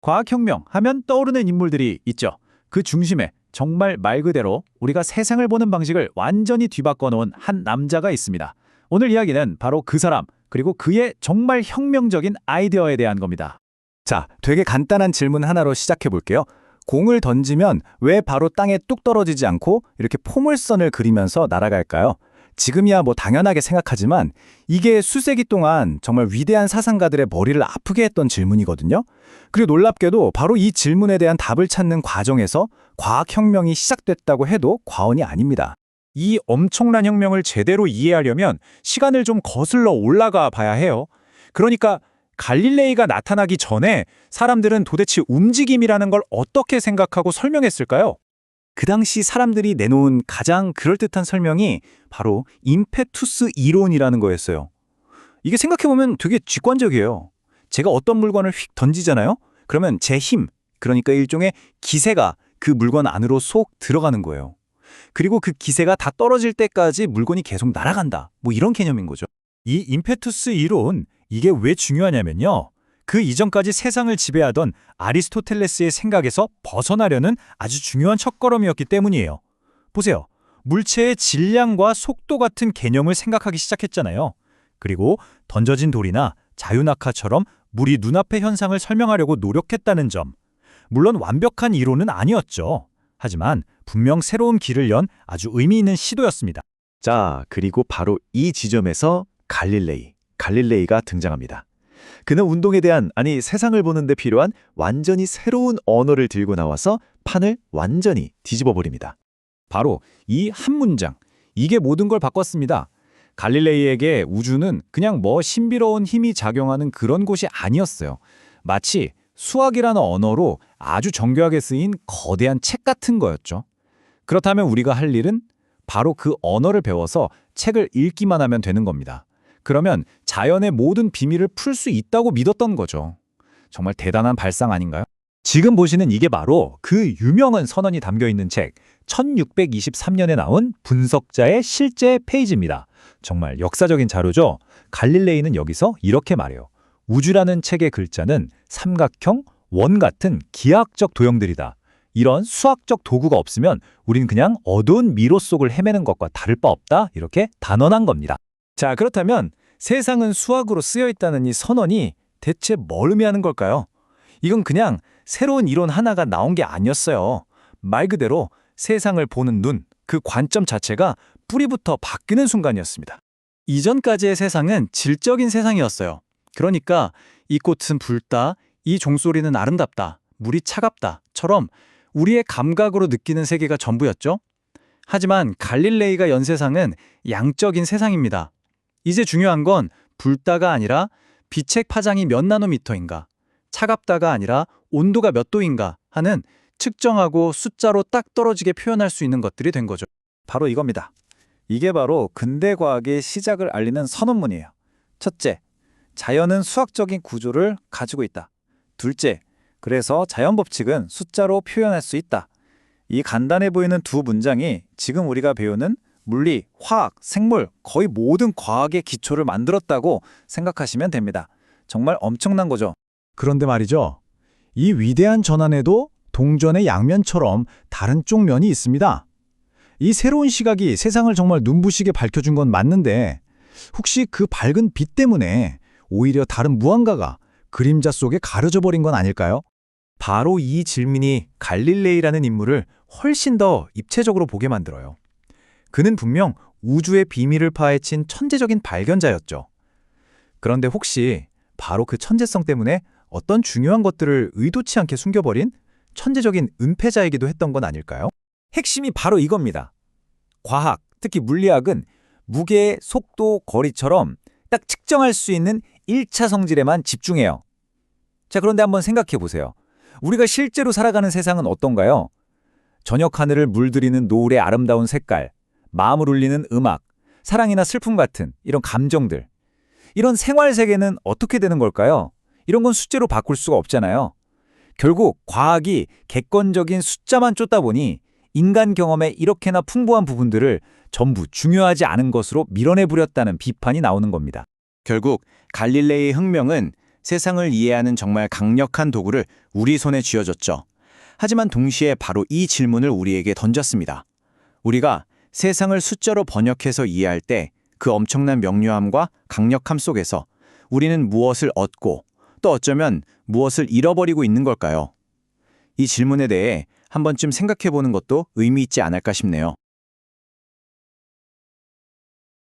과학혁명 하면 떠오르는 인물들이 있죠. 그 중심에 정말 말 그대로 우리가 세상을 보는 방식을 완전히 뒤바꿔 놓은 한 남자가 있습니다. 오늘 이야기는 바로 그 사람, 그리고 그의 정말 혁명적인 아이디어에 대한 겁니다. 자, 되게 간단한 질문 하나로 시작해 볼게요. 공을 던지면 왜 바로 땅에 뚝 떨어지지 않고 이렇게 포물선을 그리면서 날아갈까요? 지금이야 뭐 당연하게 생각하지만 이게 수세기 동안 정말 위대한 사상가들의 머리를 아프게 했던 질문이거든요. 그리고 놀랍게도 바로 이 질문에 대한 답을 찾는 과정에서 과학혁명이 시작됐다고 해도 과언이 아닙니다. 이 엄청난 혁명을 제대로 이해하려면 시간을 좀 거슬러 올라가 봐야 해요. 그러니까 갈릴레이가 나타나기 전에 사람들은 도대체 움직임이라는 걸 어떻게 생각하고 설명했을까요? 그 당시 사람들이 내놓은 가장 그럴듯한 설명이 바로 임페투스 이론이라는 거였어요. 이게 생각해보면 되게 직관적이에요. 제가 어떤 물건을 휙 던지잖아요? 그러면 제 힘, 그러니까 일종의 기세가 그 물건 안으로 쏙 들어가는 거예요. 그리고 그 기세가 다 떨어질 때까지 물건이 계속 날아간다. 뭐 이런 개념인 거죠. 이 임페투스 이론, 이게 왜 중요하냐면요. 그 이전까지 세상을 지배하던 아리스토텔레스의 생각에서 벗어나려는 아주 중요한 첫걸음이었기 때문이에요. 보세요. 물체의 질량과 속도 같은 개념을 생각하기 시작했잖아요. 그리고 던져진 돌이나 자유낙하처럼 물이 눈앞의 현상을 설명하려고 노력했다는 점. 물론 완벽한 이론은 아니었죠. 하지만 분명 새로운 길을 연 아주 의미 있는 시도였습니다. 자, 그리고 바로 이 지점에서 갈릴레이가 등장합니다. 그는 운동에 대한, 아니 세상을 보는 데 필요한 완전히 새로운 언어를 들고 나와서 판을 완전히 뒤집어 버립니다. 바로 이 한 문장, 이게 모든 걸 바꿨습니다. 갈릴레이에게 우주는 그냥 뭐 신비로운 힘이 작용하는 그런 곳이 아니었어요. 마치 수학이라는 언어로 아주 정교하게 쓰인 거대한 책 같은 거였죠. 그렇다면 우리가 할 일은 바로 그 언어를 배워서 책을 읽기만 하면 되는 겁니다. 그러면 자연의 모든 비밀을 풀 수 있다고 믿었던 거죠. 정말 대단한 발상 아닌가요? 지금 보시는 이게 바로 그 유명한 선언이 담겨있는 책 1623년에 나온 분석자의 실제 페이지입니다. 정말 역사적인 자료죠. 갈릴레이는 여기서 이렇게 말해요. 우주라는 책의 글자는 삼각형, 원 같은 기하학적 도형들이다. 이런 수학적 도구가 없으면 우린 그냥 어두운 미로 속을 헤매는 것과 다를 바 없다. 이렇게 단언한 겁니다. 자, 그렇다면 세상은 수학으로 쓰여 있다는 이 선언이 대체 뭘 의미하는 걸까요? 이건 그냥 새로운 이론 하나가 나온 게 아니었어요. 말 그대로 세상을 보는 눈, 그 관점 자체가 뿌리부터 바뀌는 순간이었습니다. 이전까지의 세상은 질적인 세상이었어요. 그러니까 이 꽃은 붉다, 이 종소리는 아름답다, 물이 차갑다처럼 우리의 감각으로 느끼는 세계가 전부였죠. 하지만 갈릴레이가 연 세상은 양적인 세상입니다. 이제 중요한 건 붉다가 아니라 빛의 파장이 몇 나노미터인가, 차갑다가 아니라 온도가 몇 도인가 하는 측정하고 숫자로 딱 떨어지게 표현할 수 있는 것들이 된 거죠. 바로 이겁니다. 이게 바로 근대 과학의 시작을 알리는 선언문이에요. 첫째, 자연은 수학적인 구조를 가지고 있다. 둘째, 그래서 자연 법칙은 숫자로 표현할 수 있다. 이 간단해 보이는 두 문장이 지금 우리가 배우는 물리, 화학, 생물, 거의 모든 과학의 기초를 만들었다고 생각하시면 됩니다. 정말 엄청난 거죠. 그런데 말이죠. 이 위대한 전환에도 동전의 양면처럼 다른 쪽면이 있습니다. 이 새로운 시각이 세상을 정말 눈부시게 밝혀준 건 맞는데 혹시 그 밝은 빛 때문에 오히려 다른 무언가가 그림자 속에 가려져 버린 건 아닐까요? 바로 이 질문이 갈릴레이라는 인물을 훨씬 더 입체적으로 보게 만들어요. 그는 분명 우주의 비밀을 파헤친 천재적인 발견자였죠. 그런데 혹시 바로 그 천재성 때문에 어떤 중요한 것들을 의도치 않게 숨겨버린 천재적인 은폐자이기도 했던 건 아닐까요? 핵심이 바로 이겁니다. 과학, 특히 물리학은 무게, 속도, 거리처럼 딱 측정할 수 있는 1차 성질에만 집중해요. 자, 그런데 한번 생각해 보세요. 우리가 실제로 살아가는 세상은 어떤가요? 저녁 하늘을 물들이는 노을의 아름다운 색깔, 마음을 울리는 음악, 사랑이나 슬픔 같은 이런 감정들. 이런 생활 세계는 어떻게 되는 걸까요? 이런 건 숫자로 바꿀 수가 없잖아요. 결국 과학이 객관적인 숫자만 쫓다 보니 인간 경험의 이렇게나 풍부한 부분들을 전부 중요하지 않은 것으로 밀어내버렸다는 비판이 나오는 겁니다. 결국 갈릴레이의 혁명은 세상을 이해하는 정말 강력한 도구를 우리 손에 쥐어줬죠. 하지만 동시에 바로 이 질문을 우리에게 던졌습니다. 우리가 세상을 숫자로 번역해서 이해할 때 그 엄청난 명료함과 강력함 속에서 우리는 무엇을 얻고 또 어쩌면 무엇을 잃어버리고 있는 걸까요? 이 질문에 대해 한 번쯤 생각해 보는 것도 의미 있지 않을까 싶네요.